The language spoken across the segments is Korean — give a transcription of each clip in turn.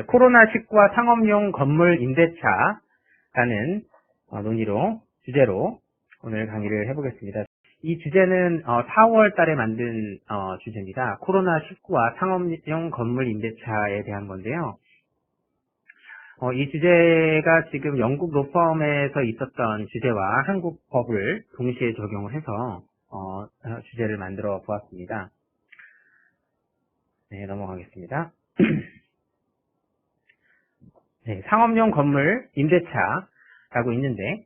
코로나19와 상업용 건물 임대차라는 주제로 오늘 강의를 해보겠습니다. 이 주제는 4월 달에 만든 주제입니다. 코로나19와 상업용 건물 임대차에 대한 건데요. 이 주제가 지금 영국 로펌에서 있었던 주제와 한국 법을 동시에 적용을 해서 주제를 만들어 보았습니다. 네, 넘어가겠습니다. 네, 상업용 건물 임대차라고 있는데,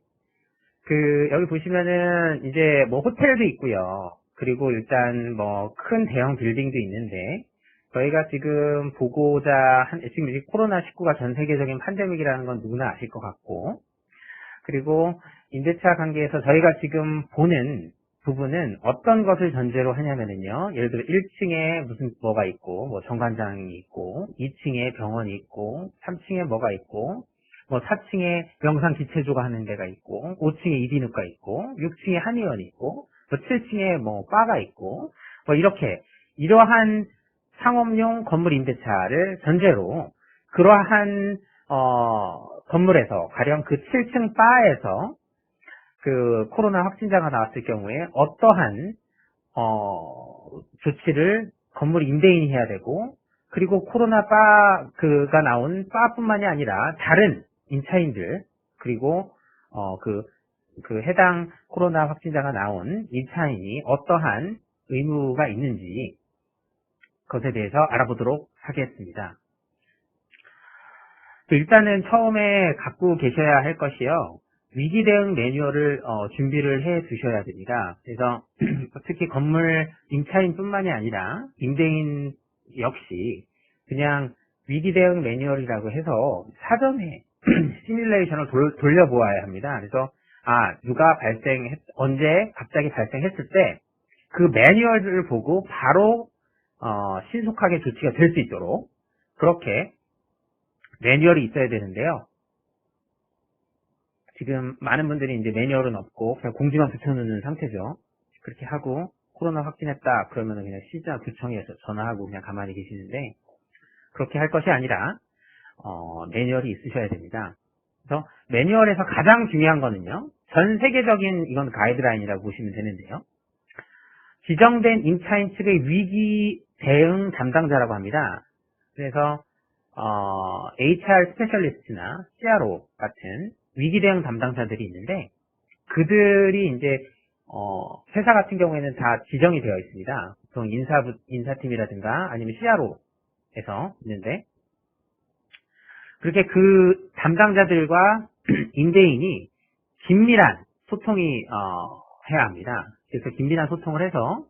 여기 보시면은 이제 뭐 호텔도 있고요. 그리고 일단 뭐 큰 대형 빌딩도 있는데, 저희가 지금 보고자 지금 이제 코로나19가 전 세계적인 팬데믹이라는 건 누구나 아실 것 같고, 그리고 임대차 관계에서 저희가 지금 보는 부분은 어떤 것을 전제로 하냐면은요, 예를 들어 1층에 무슨 뭐가 있고, 뭐 정관장이 있고, 2층에 병원이 있고, 3층에 뭐가 있고, 뭐 4층에 명상 기체조가 하는 데가 있고, 5층에 이비인후과 있고, 6층에 한의원이 있고, 뭐 7층에 뭐 바가 있고, 뭐 이러한 상업용 건물 임대차를 전제로 그러한 건물에서 가령 그 7층 바에서 그 코로나 확진자가 나왔을 경우에 어떠한 조치를 건물 임대인이 해야 되고, 그리고 코로나 그가 나온 바뿐만이 아니라 다른 임차인들, 그리고 그 해당 코로나 확진자가 나온 임차인이 어떠한 의무가 있는지 그것에 대해서 알아보도록 하겠습니다. 일단은 처음에 갖고 계셔야 할 것이요, 위기 대응 매뉴얼을 준비를 해 두셔야 됩니다. 그래서 특히 건물 임차인뿐만이 아니라 임대인 역시 그냥 위기 대응 매뉴얼이라고 해서 사전에 시뮬레이션을 돌려보아야 합니다. 그래서 누가 언제 갑자기 발생했을 때 그 매뉴얼을 보고 바로 신속하게 조치가 될 수 있도록 그렇게 매뉴얼이 있어야 되는데요. 지금 많은 분들이 이제 매뉴얼은 없고 그냥 공지만 붙여놓는 상태죠. 그렇게 하고 코로나 확진했다 그러면 그냥 시장구청에서 전화하고 그냥 가만히 계시는데, 그렇게 할 것이 아니라 매뉴얼이 있으셔야 됩니다. 그래서 매뉴얼에서 가장 중요한 거는요, 전 세계적인 이건 가이드라인이라고 보시면 되는데요, 지정된 임차인 측의 위기 대응 담당자라고 합니다. 그래서 HR 스페셜리스트나 CRO 같은 위기 대응 담당자들이 있는데, 그들이 이제 회사 같은 경우에는 다 지정이 되어 있습니다. 보통 인사팀이라든가 아니면 CRO에서 있는데, 그렇게 그 담당자들과 임대인이 긴밀한 소통이 해야 합니다. 그래서 긴밀한 소통을 해서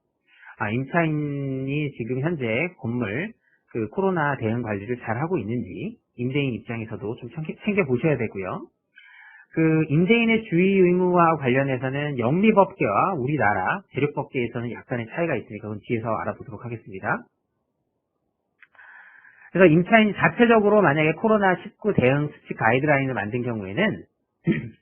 임차인이 지금 현재 건물 그 코로나 대응 관리를 잘 하고 있는지 임대인 입장에서도 좀 챙겨보셔야 되고요. 그 임대인의 주의 의무와 관련해서는 영미법계와 우리나라 대륙법계에서는 약간의 차이가 있으니까 그건 뒤에서 알아보도록 하겠습니다. 그래서 임차인이 자체적으로 만약에 코로나19 대응 수칙 가이드라인을 만든 경우에는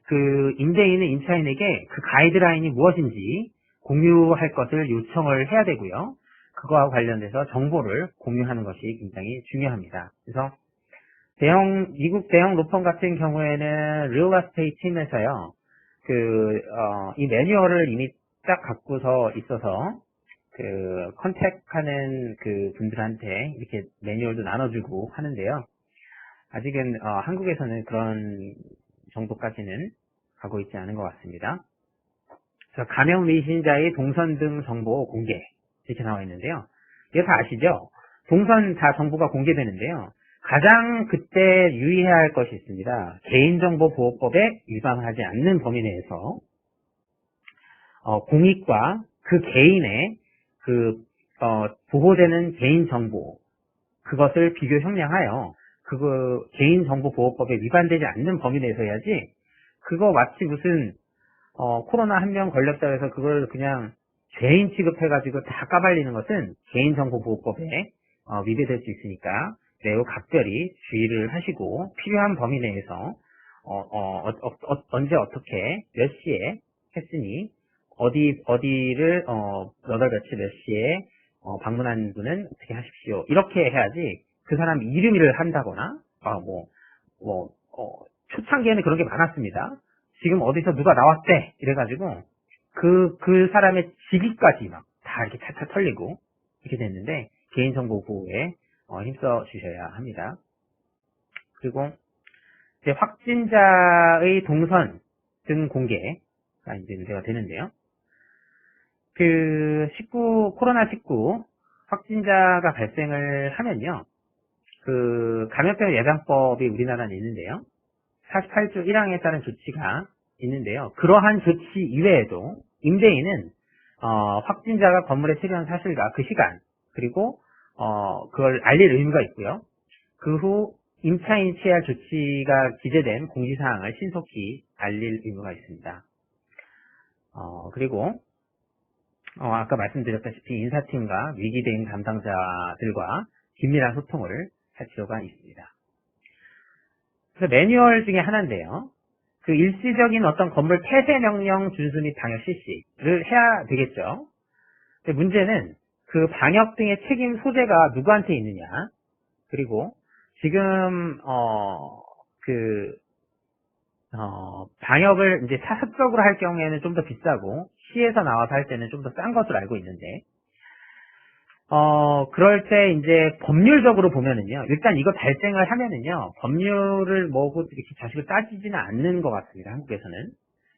그 임대인은 임차인에게 그 가이드라인이 무엇인지 공유할 것을 요청을 해야 되고요. 그거와 관련돼서 정보를 공유하는 것이 굉장히 중요합니다. 그래서 미국 대형 로펌 같은 경우에는 리얼에스테이트 팀에서요, 이 매뉴얼을 이미 딱 갖고서 있어서 컨택하는 그 분들한테 이렇게 매뉴얼도 나눠주고 하는데요. 아직은 한국에서는 그런 정도까지는 가고 있지 않은 것 같습니다. 그래서 감염 의심자의 동선 등 정보 공개 이렇게 나와 있는데요. 이거 다 아시죠? 동선 다 정보가 공개되는데요. 가장 그때 유의해야 할 것이 있습니다. 개인정보보호법에 위반하지 않는 범위 내에서 공익과 그 개인의 보호되는 개인정보, 그것을 비교 형량하여 개인정보보호법에 위반되지 않는 범위 내에서 해야지, 그거 마치 무슨 코로나 한 명 걸렸다 해서 그걸 그냥 죄인 취급해가지고 다 까발리는 것은 개인정보보호법에 위배될 수 있으니까 매우 각별히 주의를 하시고, 필요한 범위 내에서 언제 어떻게 몇 시에 했으니 어디를 몇 월 며칠 몇 시에 방문한 분은 어떻게 하십시오, 이렇게 해야지 그 사람 이름을 한다거나 초창기에는 그런 게 많았습니다. 지금 어디서 누가 나왔대 이래가지고 그 사람의 직위까지 막 다 이렇게 차차 털리고 이렇게 됐는데 개인정보 보호에 힘써 주셔야 합니다. 그리고 이제 확진자의 동선 등 공개가 이제 문제가 되는데요. 코로나19 확진자가 발생을 하면요. 감염병 예방법이 우리나라는 있는데요. 48조 1항에 따른 조치가 있는데요. 그러한 조치 이외에도 임대인은 확진자가 건물에 체류한 사실과 그 시간 그리고 그걸 알릴 의무가 있고요. 그 후 임차인 취할 조치가 기재된 공지사항을 신속히 알릴 의무가 있습니다. 그리고 아까 말씀드렸다시피 인사팀과 위기대응 담당자들과 긴밀한 소통을 할 필요가 있습니다. 그래서 매뉴얼 중에 하나인데요. 일시적인 어떤 건물 폐쇄 명령 준수 및 방역 실시를 해야 되겠죠. 근데 문제는 그 방역 등의 책임 소재가 누구한테 있느냐. 그리고 지금 방역을 이제 사습적으로 할 경우에는 좀 더 비싸고 시에서 나와서 할 때는 좀 더 싼 것으로 알고 있는데 그럴 때 이제 법률적으로 보면은요, 일단 이거 발생을 하면은요, 법률을 뭐고 이렇게 자식을 따지지는 않는 것 같습니다, 한국에서는.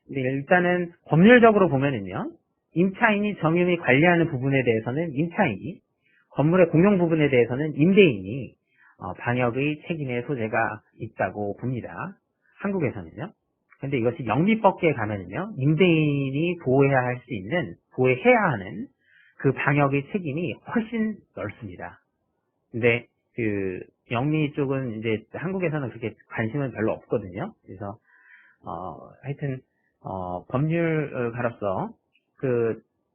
근데 일단은 법률적으로 보면은요, 임차인이 점유 및 관리하는 부분에 대해서는 임차인이, 건물의 공용 부분에 대해서는 임대인이, 방역의 책임의 소재가 있다고 봅니다. 한국에서는요. 근데 이것이 영미법계에 가면은요, 임대인이 보호해야 하는 그 방역의 책임이 훨씬 넓습니다. 근데 영미 쪽은 이제 한국에서는 그렇게 관심은 별로 없거든요. 그래서 하여튼 법률가로서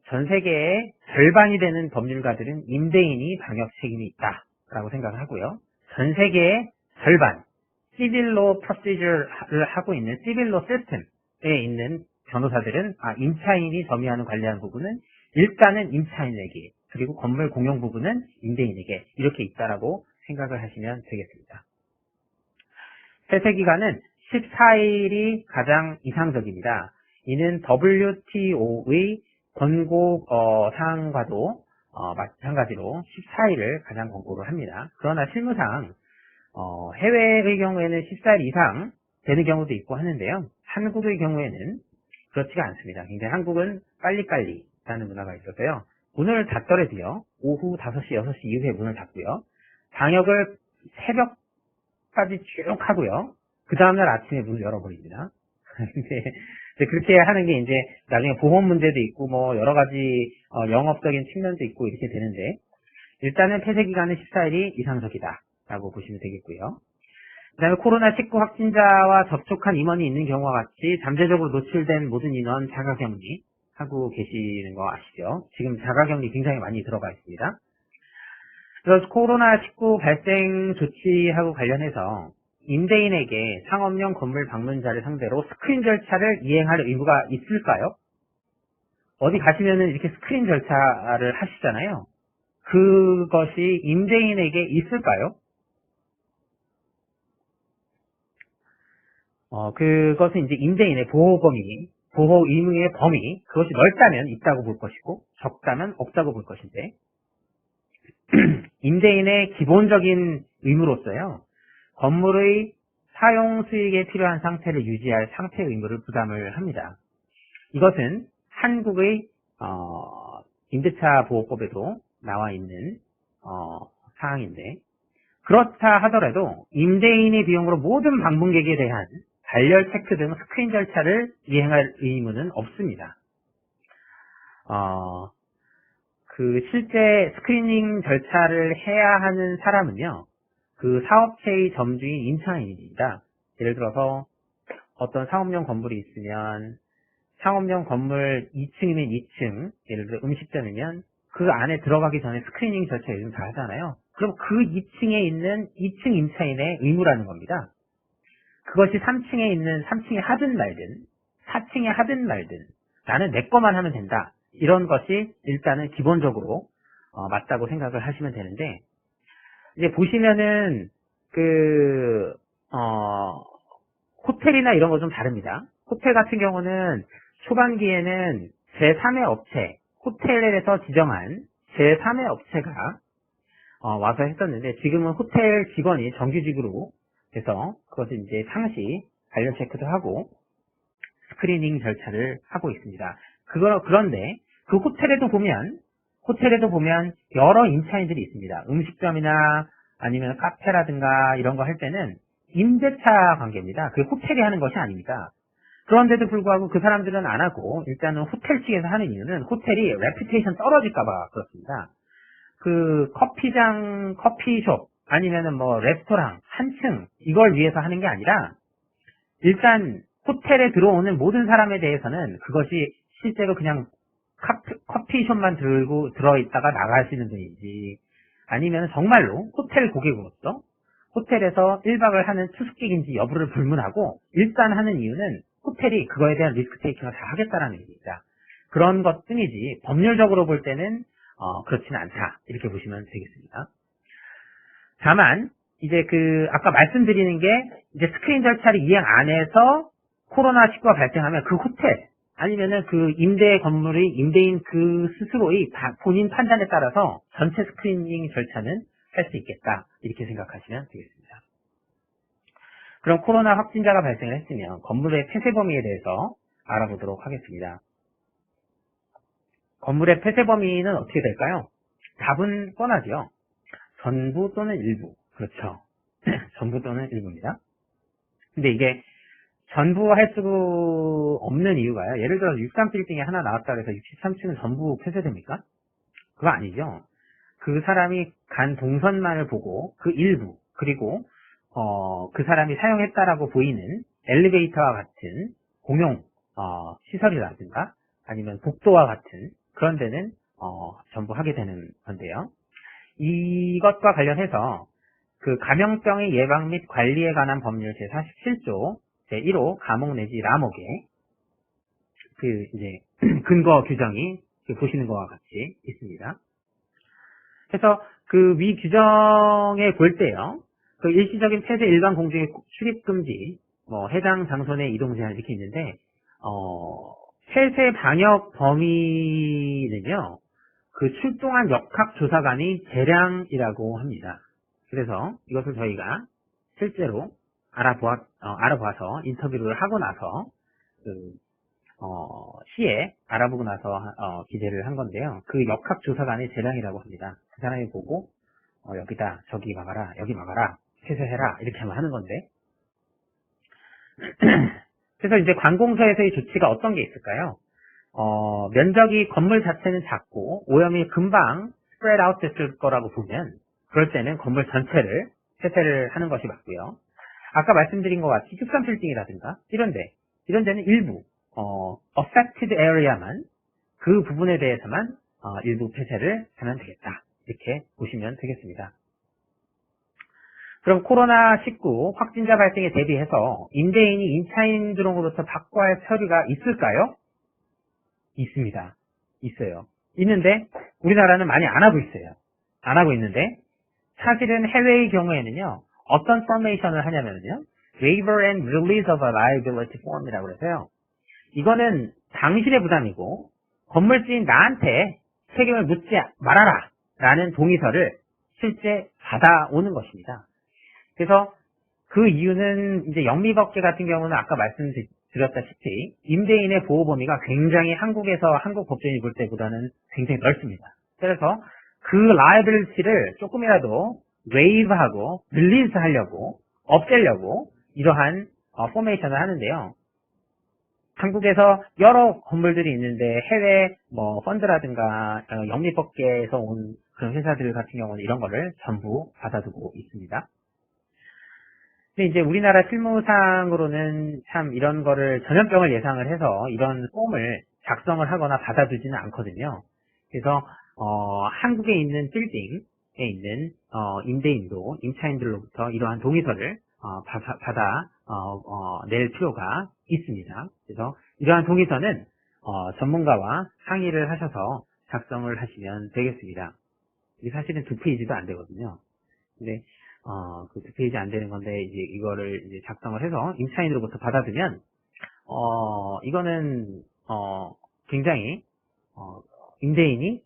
전 세계의 절반이 되는 법률가들은 임대인이 방역 책임이 있다라고 생각을 하고요. 전 세계의 절반 시빌로 프로시저를 하고 있는 시빌로 시스템에 있는 변호사들은 임차인이 점유하는 관리하는 부분은 일단은 임차인에게 그리고 건물 공용 부분은 임대인에게 이렇게 있다라고 생각을 하시면 되겠습니다. 폐쇄 기간은 14일이 가장 이상적입니다. 이는 WTO의 권고 사항과도 마찬가지로 14일을 가장 권고를 합니다. 그러나 실무상 해외의 경우에는 14일 이상 되는 경우도 있고 하는데요. 한국의 경우에는 그렇지가 않습니다. 굉장히 한국은 빨리빨리 라는 문화가 있어서요. 문을 닫더라도요. 오후 5시, 6시 이후에 문을 닫고요. 방역을 새벽까지 쭉 하고요. 그 다음날 아침에 문을 열어버립니다. 근데 그렇게 하는 게 이제 나중에 보험 문제도 있고 뭐 여러 가지 영업적인 측면도 있고 이렇게 되는데 일단은 폐쇄 기간은 14일이 이상적이다 라고 보시면 되겠고요. 그 다음에 코로나19 확진자와 접촉한 임원이 있는 경우와 같이 잠재적으로 노출된 모든 인원 자가격리 하고 계시는 거 아시죠? 지금 자가격리 굉장히 많이 들어가 있습니다. 그래서 코로나19 발생 조치하고 관련해서 임대인에게 상업용 건물 방문자를 상대로 스크린 절차를 이행할 의무가 있을까요? 어디 가시면은 이렇게 스크린 절차를 하시잖아요. 그것이 임대인에게 있을까요? 그것은 이제 임대인의 보호 의무의 범위, 그것이 넓다면 있다고 볼 것이고, 적다면 없다고 볼 것인데, 임대인의 기본적인 의무로서요, 건물의 사용 수익에 필요한 상태를 유지할 상태 의무를 부담을 합니다. 이것은 한국의 임대차 보호법에도 나와 있는 사항인데, 그렇다 하더라도 임대인의 비용으로 모든 방문객에 대한 발열 체크 등 스크린 절차를 이행할 의무는 없습니다. 실제 스크리닝 절차를 해야 하는 사람은요, 그 사업체의 점주인 임차인입니다. 예를 들어서 어떤 상업용 건물이 있으면 상업용 건물 2층이면 2층, 예를 들어 음식점이면 그 안에 들어가기 전에 스크리닝 절차 요즘 다 하잖아요. 그럼 그 2층에 있는 2층 임차인의 의무라는 겁니다. 그것이 3층에 하든 말든 4층에 하든 말든 나는 내 거만 하면 된다. 이런 것이 일단은 기본적으로 맞다고 생각을 하시면 되는데, 이제 보시면은 그, 호텔이나 이런 거 좀 다릅니다. 호텔 같은 경우는 초반기에는 제3의 업체, 호텔에서 지정한 제3의 업체가 와서 했었는데 지금은 호텔 직원이 정규직으로 돼서 그것을 이제 상시 관련 체크도 하고 스크리닝 절차를 하고 있습니다. 그런데 그 호텔에도 보면 여러 임차인들이 있습니다. 음식점이나 아니면 카페라든가 이런 거 할 때는 임대차 관계입니다. 그 호텔이 하는 것이 아닙니다. 그런데도 불구하고 그 사람들은 안 하고 일단은 호텔 측에서 하는 이유는 호텔이 레퓨테이션 떨어질까봐 그렇습니다. 그 커피장, 커피숍 아니면은 뭐 레스토랑 한층 이걸 위해서 하는 게 아니라 일단 호텔에 들어오는 모든 사람에 대해서는 그것이 실제로 그냥 커피숍만 들어있다가 나가시는 분인지 아니면 정말로 호텔 고객으로서 호텔에서 1박을 하는 투숙객인지 여부를 불문하고 일단 하는 이유는 호텔이 그거에 대한 리스크 테이킹을 다 하겠다라는 얘기입니다. 그런 것뿐이지 법률적으로 볼 때는 그렇지는 않다 이렇게 보시면 되겠습니다. 다만 이제 아까 말씀드리는 게 이제 스크린 절차를 이행 안 해서 코로나19가 발생하면 그 호텔 아니면은 그 임대 건물의 임대인 그 스스로의 본인 판단에 따라서 전체 스크리닝 절차는 할 수 있겠다 이렇게 생각하시면 되겠습니다. 그럼 코로나 확진자가 발생을 했으면 건물의 폐쇄 범위에 대해서 알아보도록 하겠습니다. 건물의 폐쇄 범위는 어떻게 될까요? 답은 뻔하죠. 전부 또는 일부. 그렇죠. 전부 또는 일부입니다. 근데 이게 전부 할 수 없는 이유가요. 예를 들어서 63빌딩에 하나 나왔다고 해서 63층은 전부 폐쇄됩니까? 그거 아니죠. 그 사람이 간 동선만을 보고 그 일부 그리고 그 사람이 사용했다라고 보이는 엘리베이터와 같은 공용 시설이라든가 아니면 복도와 같은 그런 데는 전부 하게 되는 건데요. 이것과 관련해서 그 감염병의 예방 및 관리에 관한 법률 제47조 제1호 감옥 내지 람옥에 그 이제 근거 규정이 보시는 것과 같이 있습니다. 그래서 그 위 규정에 볼 때요, 그 일시적인 폐쇄 일반 공중의 출입 금지, 뭐 해당 장소 내 이동 제한 이렇게 있는데, 폐쇄 방역 범위는요, 그 출동한 역학조사관의 재량이라고 합니다. 그래서 이것을 저희가 실제로 알아보아서 인터뷰를 하고 나서 시에 알아보고 나서 기재를 한 건데요. 그 역학조사관의 재량이라고 합니다. 그 사람이 보고 여기다 저기 막아라 여기 막아라 폐쇄해라 이렇게만 하는 건데 그래서 이제 관공서에서의 조치가 어떤 게 있을까요? 면적이 건물 자체는 작고 오염이 금방 스프레드 아웃 됐을 거라고 보면 그럴 때는 건물 전체를 폐쇄를 하는 것이 맞고요. 아까 말씀드린 것 같이 63빌딩이라든가 이런 데는 일부 affected area만 그 부분에 대해서만 일부 폐쇄를 하면 되겠다. 이렇게 보시면 되겠습니다. 그럼 코로나19 확진자 발생에 대비해서 임대인이 임차인들로부터 받고야 할 서류가 있을까요? 있습니다. 있어요. 있는데 우리나라는 많이 안 하고 있어요. 안 하고 있는데 사실은 해외의 경우에는요. 어떤 포메이션을 하냐면요. Waiver and Release of a Liability Form이라고 해서요. 이거는 당신의 부담이고 건물주인 나한테 책임을 묻지 말아라 라는 동의서를 실제 받아오는 것입니다. 그래서 그 이유는 이제 영미법계 같은 경우는 아까 말씀드렸다시피 임대인의 보호 범위가 굉장히 한국에서 한국 법조인이 볼 때보다는 굉장히 넓습니다. 그래서 그 라이abili티를 조금이라도 웨이브하고 릴리즈 하려고 없애려고 이러한 포메이션을 하는데요. 한국에서 여러 건물들이 있는데 해외 뭐 펀드라든가 영미법계에서 온 그런 회사들 같은 경우는 이런 거를 전부 받아두고 있습니다. 근데 이제 우리나라 실무상으로는 참 이런 거를 전염병을 예상을 해서 이런 폼을 작성을 하거나 받아두지는 않거든요. 그래서 한국에 있는 빌딩에 있는 임대인도 임차인들로부터 이러한 동의서를 낼 필요가 있습니다. 그래서 이러한 동의서는 전문가와 상의를 하셔서 작성을 하시면 되겠습니다. 이게 사실은 2페이지도 안 되거든요. 근데 그 2페이지 안 되는 건데, 이제 이거를 이제 작성을 해서 임차인으로부터 받아두면, 이거는, 굉장히, 임대인이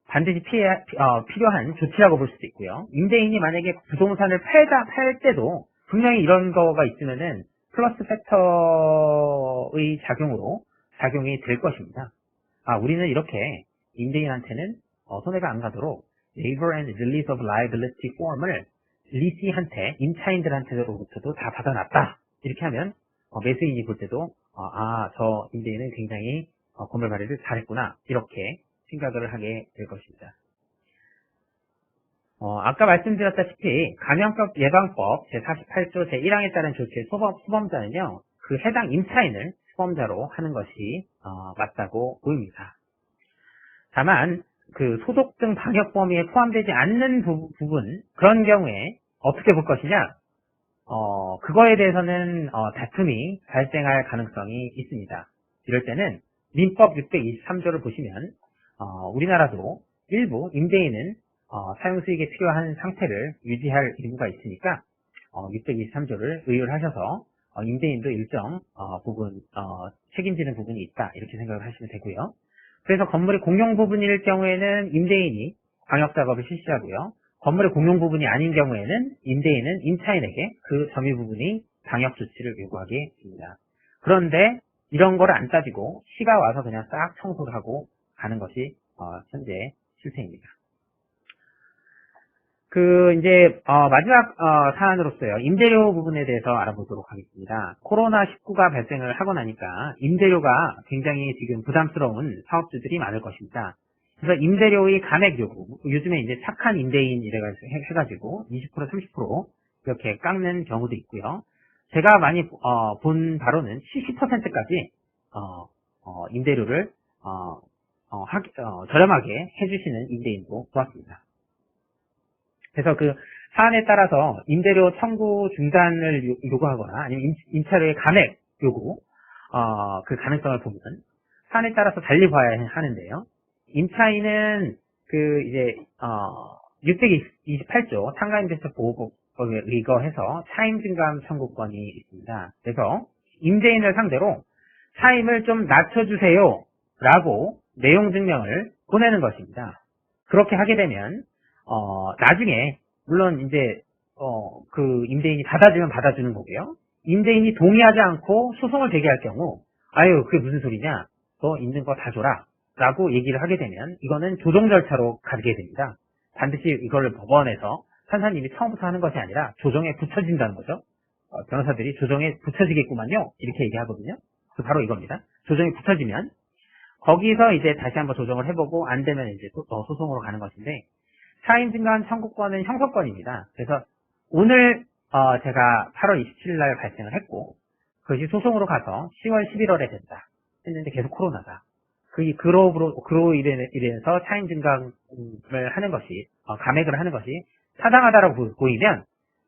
반드시 필요한 조치라고 볼 수도 있고요. 임대인이 만약에 부동산을 팔 때도 분명히 이런 거가 있으면은 플러스 팩터의 작용이 될 것입니다. 우리는 이렇게 임대인한테는 손해가 안 가도록 Waiver and Release of Liability 폼을 리시한테, 임차인들한테로부터도 다 받아놨다. 이렇게 하면 매수인이 볼 때도 저 임대인은 굉장히 건물 관리를 잘했구나. 이렇게 생각을 하게 될 것입니다. 아까 말씀드렸다시피 감염병 예방법 제48조 제1항에 따른 조치의 수범자는요, 그 해당 임차인을 수범자로 하는 것이 맞다고 보입니다. 다만 그 소독 등 방역 범위에 포함되지 않는 부분, 그런 경우에 어떻게 볼 것이냐, 그거에 대해서는 다툼이 발생할 가능성이 있습니다. 이럴 때는 민법 623조를 보시면 우리나라도 일부 임대인은 사용수익에 필요한 상태를 유지할 의무가 있으니까 623조를 의율하셔서 임대인도 일정 부분 책임지는 부분이 있다, 이렇게 생각을 하시면 되고요. 그래서 건물의 공용 부분일 경우에는 임대인이 방역작업을 실시하고요. 건물의 공용 부분이 아닌 경우에는 임대인은 임차인에게 그 점유 부분이 방역 조치를 요구하게 됩니다. 그런데 이런 거를 안 따지고 시가 와서 그냥 싹 청소를 하고 가는 것이 현재 실태입니다. 이제 마지막 사안으로서요, 임대료 부분에 대해서 알아보도록 하겠습니다. 코로나19가 발생을 하고 나니까 임대료가 굉장히 지금 부담스러운 사업주들이 많을 것입니다. 그래서 임대료의 감액 요구, 요즘에 이제 착한 임대인 해가지고 20% 30% 이렇게 깎는 경우도 있고요. 제가 많이 본 바로는 70%까지 임대료를 저렴하게 해주시는 임대인도 보았습니다. 그래서 그 사안에 따라서 임대료 청구 중단을 요구하거나 아니면 임차료의 감액 요구, 그 가능성을 보면 사안에 따라서 달리 봐야 하는데요. 임차인은 이제 628조 상가임대차 보호법에 의거해서 차임 증감 청구권이 있습니다. 그래서 임대인을 상대로 차임을 좀 낮춰주세요 라고 내용 증명을 보내는 것입니다. 그렇게 하게 되면 나중에 물론 이제 그 임대인이 받아주면 받아주는 거고요. 임대인이 동의하지 않고 소송을 제기할 경우 그게 무슨 소리냐, 너 있는 거 다 줘라 라고 얘기를 하게 되면 이거는 조정 절차로 가게 됩니다. 반드시 이걸 법원에서 판사님이 처음부터 하는 것이 아니라 조정에 붙여진다는 거죠. 변호사들이 조정에 붙여지겠구만요, 이렇게 얘기하거든요. 바로 이겁니다. 조정에 붙여지면 거기서 이제 다시 한번 조정을 해보고 안 되면 이제 또 소송으로 가는 것인데, 차임 증감 청구권은 형사권입니다. 그래서 오늘 제가 8월 27일 날 발생을 했고, 그것이 소송으로 가서 10월 11월에 된다 했는데 계속 코로나다. 그로 인해서 차임 증감을 하는 것이, 감액을 하는 것이 타당하다라고 보이면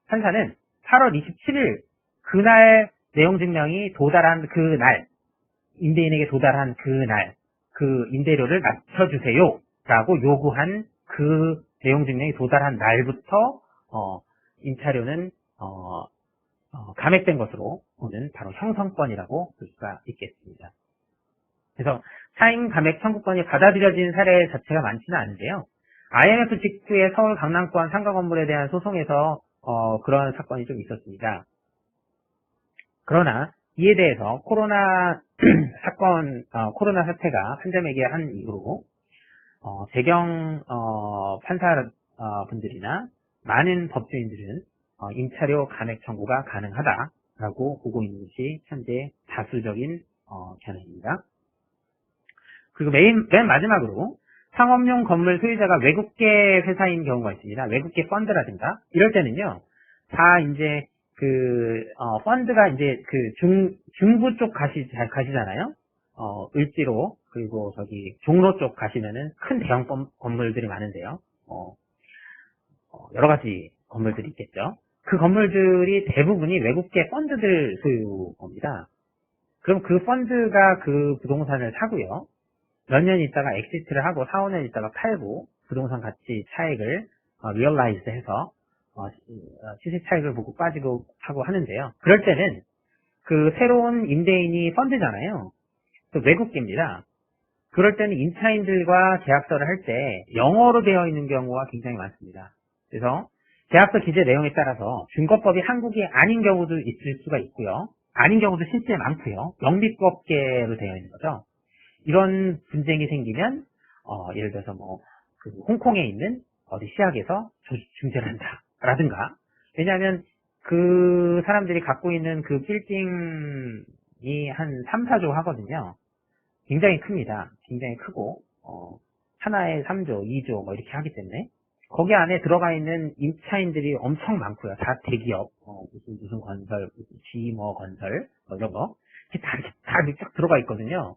판사는 8월 27일 그날 내용 증명이 도달한 그날, 임대인에게 도달한 그날 그 임대료를 낮춰주세요 라고 요구한 그 내용 증명이 도달한 날부터 임차료는 감액된 것으로 보는 바로 형성권이라고 볼 수가 있겠습니다. 그래서 차임 감액 청구권이 받아들여진 사례 자체가 많지는 않은데요. IMF 직후에 서울 강남권 상가 건물에 대한 소송에서 그런 사건이 좀 있었습니다. 그러나 이에 대해서 코로나 코로나 사태가 한점에게 한 이후로 재경 판사분들이나 많은 법조인들은 임차료 감액 청구가 가능하다라고 보고 있는 것이 현재 다수적인 견해입니다. 그리고 맨 마지막으로 상업용 건물 소유자가 외국계 회사인 경우가 있습니다. 외국계 펀드라든가 이럴 때는요, 다 이제 펀드가 이제 중부 쪽 가시잖아요. 을지로, 그리고 종로 쪽 가시면은 큰 대형 건물들이 많은데요. 여러 가지 건물들이 있겠죠. 그 건물들이 대부분이 외국계 펀드들 소유입니다. 그럼 그 펀드가 그 부동산을 사고요. 몇 년 있다가 엑시트를 하고 4, 5년 있다가 팔고 부동산 가치 차익을 리얼라이즈 해서 시세 차익을 보고 빠지고 하고 하는데요. 그럴 때는 그 새로운 임대인이 펀드잖아요. 또 외국계입니다. 그럴 때는 임차인들과 계약서를 할 때 영어로 되어 있는 경우가 굉장히 많습니다. 그래서 계약서 기재 내용에 따라서 준거법이 한국이 아닌 경우도 있을 수가 있고요. 아닌 경우도 실제 많고요. 영미법계로 되어 있는 거죠. 이런 분쟁이 생기면 예를 들어서 그 홍콩에 있는 어디 시학에서 중재를 한다 라든가, 왜냐하면 그 사람들이 갖고 있는 그 빌딩이 한 3, 4조 하거든요. 굉장히 큽니다. 굉장히 크고 하나에 3조, 2조 이렇게 하기 때문에 거기 안에 들어가 있는 임차인들이 엄청 많고요. 다 대기업, 무슨 건설, 무슨 건설 이런 거 이렇게 다 쫙 들어가 있거든요.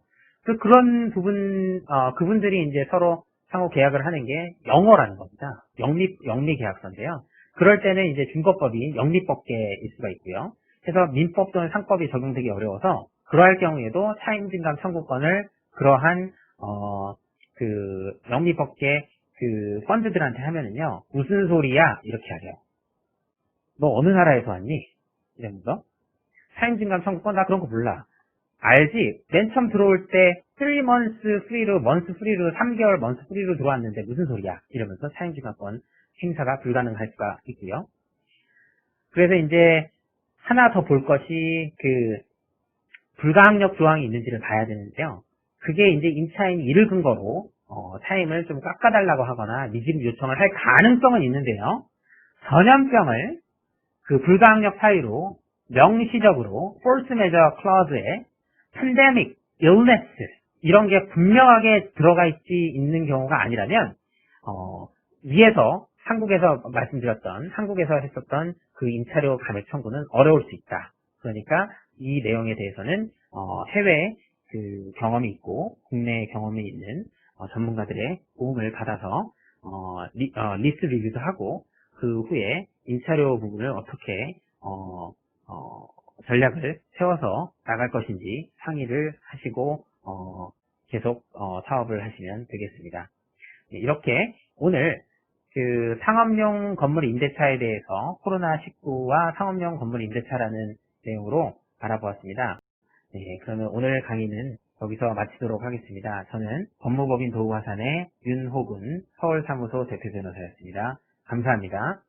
그런 부분, 그분들이 이제 서로 상호 계약을 하는 게 영어라는 겁니다. 영리 계약서인데요. 그럴 때는 이제 준거법이 영리법계일 수가 있고요. 그래서 민법 또는 상법이 적용되기 어려워서 그러할 경우에도 차임증감 청구권을 그러한 그 영리법계 그 펀드들한테 하면은요, 무슨 소리야 이렇게 하죠. 너 어느 나라에서 왔니? 이러면서 차임증감 청구권 나 그런 거 몰라. 알지? 맨 처음 들어올 때 3months 프리로, month 프리로, 3개월 month 프리로 들어왔는데 무슨 소리야? 이러면서 차임증감권 행사가 불가능할 수가 있고요. 그래서 이제 하나 더 볼 것이 그 불가항력 조항이 있는지를 봐야 되는데요. 그게 이제 임차인이 이를 근거로 차임을 좀 깎아달라고 하거나 미집 요청을 할 가능성은 있는데요. 전염병을 그 불가항력 사유로 명시적으로 force measure clause에 pandemic, illness 이런 게 분명하게 들어가 있는 경우가 아니라면 위에서 한국에서 말씀드렸던, 한국에서 했었던 그 임차료 감액 청구는 어려울 수 있다. 그러니까 이 내용에 대해서는 해외 그 경험이 있고 국내 경험이 있는 전문가들의 도움을 받아서 리스트 리뷰도 하고 그 후에 임차료 부분을 어떻게 전략을 세워서 나갈 것인지 상의를 하시고 계속 사업을 하시면 되겠습니다. 네, 이렇게 오늘 그 상업용 건물 임대차에 대해서 코로나19와 상업용 건물 임대차라는 내용으로 알아보았습니다. 네, 그러면 오늘 강의는 여기서 마치도록 하겠습니다. 저는 법무법인 도우화산의 윤호근 서울사무소 대표변호사였습니다. 감사합니다.